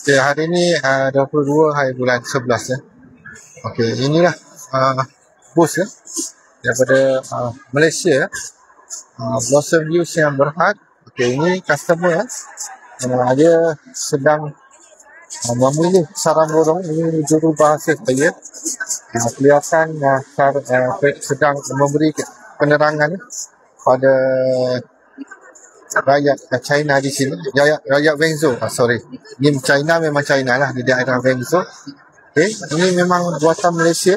Okay, hari ni 22 hari bulan 11 ya. Okey, inilah bus ya daripada Malaysia, Blossom View Siam Berhad. Okey, ini customer dia sedang memilih sarang burung. Ini juru bahasa saya. Kelihatan sedang memberi penerangan pada rakyat China di sini, rakyat Wenzhou. Ini China, memang China lah, di daerah Wenzhou. Okay. Ini memang buatan Malaysia.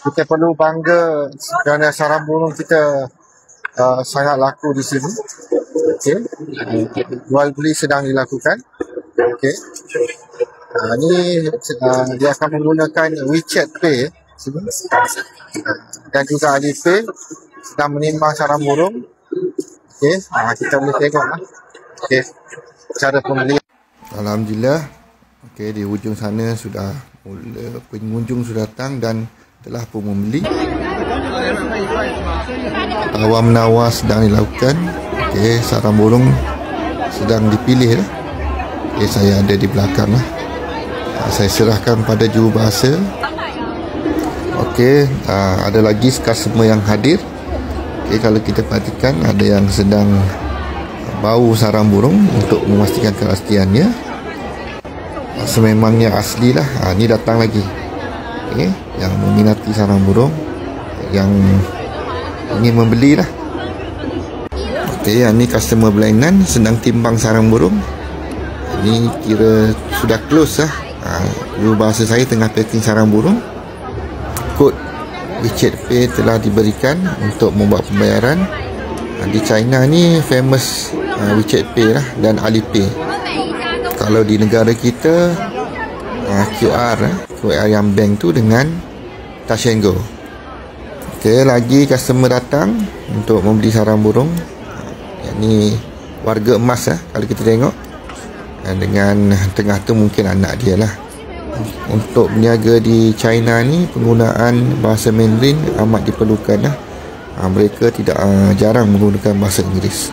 Kita perlu bangga kerana sarang burung kita sangat laku di sini. Okay. Jual beli sedang dilakukan. Okay. Ini dia akan menggunakan WeChat Pay dan juga Alipay, sedang menimbang sarang burung. Okay. Kita boleh tengok lah. Okay. Cara pembelian. Alhamdulillah. Okay, di hujung sana sudah mula pengunjung sudah datang dan telah pun membeli. Tawar menawar sedang dilakukan. Okay, sarang burung sedang dipilih lah. Okay, saya ada di belakang lah. Saya serahkan pada juru bahasa. Okey, ada lagi customer yang hadir. Okey, kalau kita perhatikan ada yang sedang bau sarang burung untuk memastikan keasliannya. Sememangnya asli lah. Ni datang lagi. Okey, yang meminati sarang burung, yang ingin membeli lah. Okey, ni customer berlainan sedang timbang sarang burung. Ini kira sudah close lah. Juru bahasa saya tengah packing sarang burung. Kod WeChat Pay telah diberikan untuk membuat pembayaran. Di China ni famous WeChat Pay lah dan Alipay. Kalau di negara kita QR yang bank tu dengan Touch 'n Go. Okay, lagi customer datang untuk membeli sarang burung. Ini warga emas lah kalau kita tengok. Dengan tengah tu mungkin anak dia lah. Untuk berniaga di China ni, penggunaan bahasa Mandarin amat diperlukan lah. Mereka tidak jarang menggunakan bahasa Inggeris.